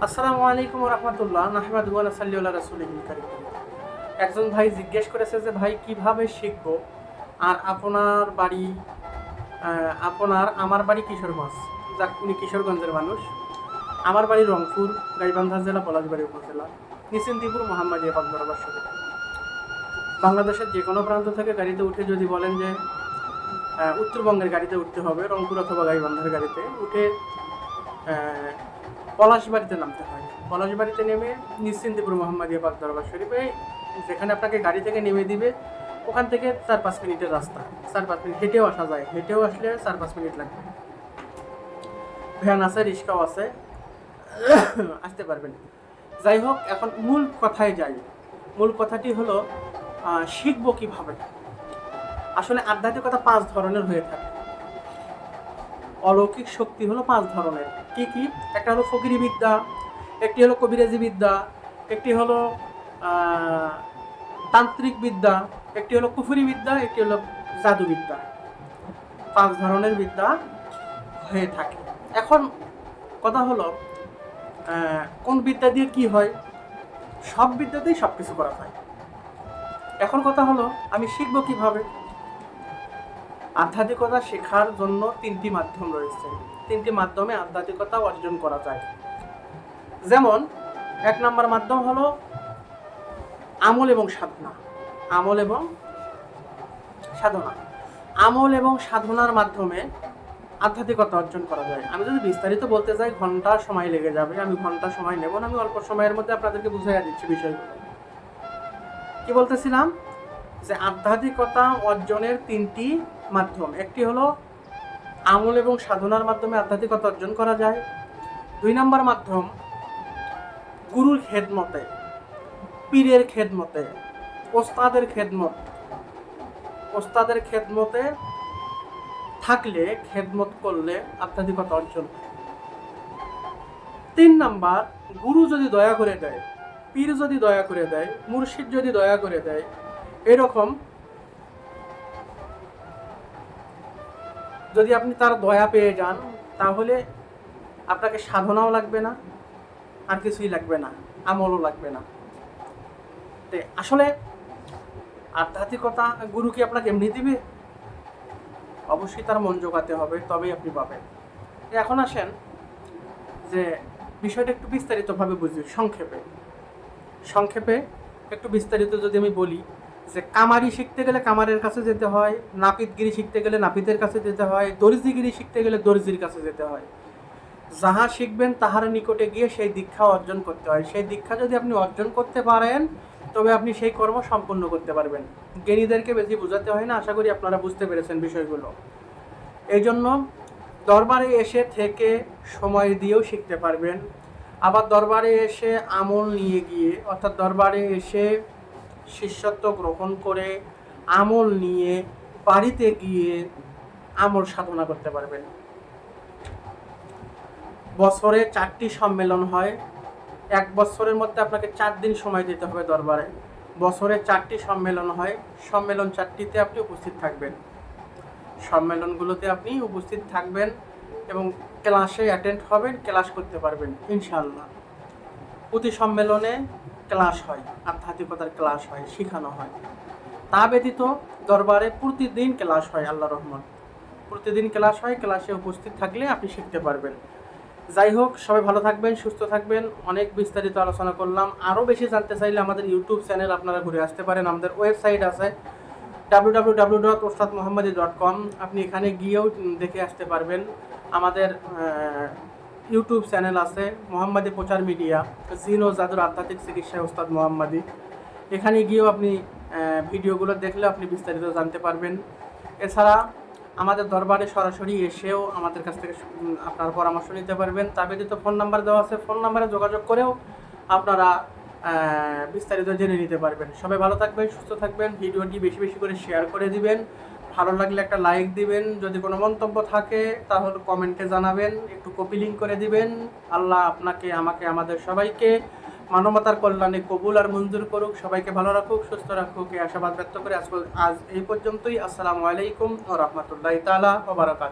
আসসালামু আলাইকুম রহমতুল্লাহ নাহমাদু ওয়া নাসাল্লি আলা রাসূলিল কারীম। একজন ভাই জিজ্ঞেস করেছে যে ভাই কিভাবে শিখব। আর আমার বাড়ি কিশোরগঞ্জ, যাক উনি কিশোরগঞ্জের মানুষ। আমার বাড়ি রংপুর, গাইবান্ধা জেলা, পলাশবাড়ী উপজেলা, নিশ্চিন্তিপুর মোহাম্মদিয়া পাক দরবার শরীফ। বাংলাদেশের যে কোনো প্রান্ত থেকে গাড়িতে উঠে যদি বলেন যে উত্তরবঙ্গের গাড়িতে উঠতে হবে, রংপুর অথবা গাইবান্ধার গাড়িতে উঠে পলাশবাড়িতে নামতে হয়। পলাশবাড়িতে নেমে নিশ্চিন্তিপুর মোহাম্মদিয়া পাক দরবার শরীফে, যেখানে আপনাকে গাড়ি থেকে নেমে দিবে, ওখান থেকে 4-5 মিনিটের রাস্তা। 4-5 মিনিট হেঁটেও আসা যায়, হেঁটেও আসলে 4-5 মিনিট লাগবে। ভ্যান আছে, রিক্সাও আছে, আসতে পারবেন। যাই হোক, এখন মূল কথায় যাই। মূল কথাটি হলো শিখবো কিভাবে। আসলে আধ্যাত্মিকতা 5 ধরনের হয়ে থাকে। অলৌকিক শক্তি হলো 5 ধরনের। কি কি? একটা হলো ফকিরি বিদ্যা, একটি হলো কবিরাজি বিদ্যা, একটি হলো তান্ত্রিক বিদ্যা, একটি হলো কুফরি বিদ্যা, একটি হলো জাদু বিদ্যা। 5 ধরনের বিদ্যা হয়ে থাকে। এখন কথা হলো কোন বিদ্যা দিয়ে কি হয়? সব বিদ্যাতেই সব কিছু করা যায়। এখন কথা হলো আমি শিখবো কিভাবে। আধ্যাত্মিকতা শেখার জন্য 3টি মাধ্যম রয়েছে। 3টি মাধ্যমে আধ্যাত্মিকতা অর্জন করা যায়। যেমন 1 নম্বর মাধ্যম হলো আমল এবং সাধনা। আমল এবং সাধনা। আমল এবং সাধনার মাধ্যমে আধ্যাত্মিকতা অর্জন করা যায়। আমি যদি বিস্তারিত বলতে যাই ঘন্টা সময় লেগে যাবে, আমি ঘন্টা সময় নেব না। আমি অল্প সময়ের মধ্যে আপনাদেরকে বুঝাইয়া দিচ্ছি বিষয়গুলো। কি বলতেছিলাম? যে আধ্যাত্মিকতা অর্জনের 3টি মাধ্যম। একটি হলো আমল এবং সাধনার মাধ্যমে আধ্যাত্মিকতা অর্জন করা যায়। 2 নম্বর মাধ্যম গুরুর খেদমতে, পীরের খেদমতে, ওস্তাদের খেদমতে থাকলে, খেদমত করলে আধ্যাত্মিকতা অর্জন। 3 নাম্বার, গুরু যদি দয়া করে দেয়, পীর যদি দয়া করে দেয়, মুর্শিদ যদি দয়া করে দেয়, এরকম যদি আপনি তার দয়া পেয়ে যান, তাহলে আপনাকে সাধনাও লাগবে না, আর কিছুই লাগবে না, আমলও লাগবে না। আসলে আধ্যাত্মিকতা গুরু কি আপনাকে এমনি দিবে? অবশ্যই তার মন জোগাতে হবে, তবেই আপনি পাবেন। এখন আসেন যে বিষয়টা একটু বিস্তারিতভাবে বুঝি। সংক্ষেপে একটু বিস্তারিত যদি আমি বলি, যে কামারি শিখতে গেলে কামারের কাছে যেতে হয়, নাপিতগিরি শিখতে গেলে নাপিতের কাছে যেতে হয়, দর্জিগিরি শিখতে গেলে দর্জির কাছে যেতে হয়। যাহা শিখবেন তাহার নিকটে গিয়ে সেই দীক্ষা অর্জন করতে হয়। সেই দীক্ষা যদি আপনি অর্জন করতে পারেন, তবে আপনি সেই কর্ম সম্পূর্ণ করতে পারবেন। জ্ঞানীদেরকে বেশি বোঝাতে হয় না। আশা করি আপনারা বুঝতে পেরেছেন বিষয়গুলো। এই জন্য দরবারে এসে থেকে সময় দিয়েও শিখতে পারবেন। আবার দরবারে এসে আমল নিয়ে গিয়ে, অর্থাৎ দরবারে এসে শিষ্যত্ব গ্রহণ করে আমল নিয়ে বাড়িতে গিয়ে আমল সাধনা করতে পারবেন। বছরে 4টি সম্মেলন হয়। 1 বছরের মধ্যে আপনাকে 4 দিন সময় দিতে হবে দরবারে। বছরে 4টি সম্মেলন হয়। সম্মেলন 4টিতে আপনি উপস্থিত থাকবেন। সম্মেলনগুলোতে আপনি উপস্থিত থাকবেন এবং ক্লাসে অ্যাটেন্ড হবেন, ক্লাস করতে পারবেন ইনশাআল্লাহ। প্রতি সম্মেলনে ক্লাস হয়, আধ্যাত্মিকতার ক্লাস হয়, শেখানো হয়। তা ব্যতীত দরবারে প্রতিদিন ক্লাস হয়, আল্লাহর রহমত প্রতিদিন ক্লাস হয়। ক্লাসে উপস্থিত থাকলে আপনি শিখতে পারবেন। যাই হোক, সবাই ভালো থাকবেন, সুস্থ থাকবেন। অনেক বিস্তারিত আলোচনা করলাম। আরও বেশি জানতে চাইলে আমাদের ইউটিউব চ্যানেল আপনারা ঘুরে আসতে পারেন। আমাদের ওয়েবসাইট আছে www.ostadmohammadi.com। আপনি এখানে গিয়েও দেখে আসতে পারবেন। আমাদের ইউটিউব চ্যানেল আছে মোহাম্মদী প্রচার মিডিয়া, জিন ও জাদুর আধ্যাত্মিক চিকিৎসায় ওস্তাদ মোহাম্মদী। এখানে গিয়েও আপনি ভিডিওগুলো দেখলে আপনি বিস্তারিত জানতে পারবেন। এছাড়া আমাদের দরবারে সরাসরি এসেও আমাদের কাছ থেকে আপনার পরামর্শ নিতে পারবেন। তা ব্যতীত ফোন নাম্বার দেওয়া আছে, ফোন নাম্বারে যোগাযোগ করেও আপনারা বিস্তারিত জেনে নিতে পারবেন। সবাই ভালো থাকবেন, সুস্থ থাকবেন। ভিডিওটি বেশি বেশি করে শেয়ার করে দিবেন। ভালো লাগলে একটা লাইক দিবেন। যদি কোনো মন্তব্য থাকে তাহলে কমেন্টে জানাবেন, একটু কপি লিঙ্ক করে দিবেন। আল্লাহ আপনাকে, আমাকে, আমাদের সবাইকে মানবতার কল্যাণে কবুল আর মঞ্জুর করুক। সবাইকে ভালো রাখুক, সুস্থ রাখুক, এই আশাবাদ ব্যক্ত করে আজ এই পর্যন্তই। আসসালামু আলাইকুম ওয়া রাহমাতুল্লাহি তাআলা ওয়া বারাকাতুহু।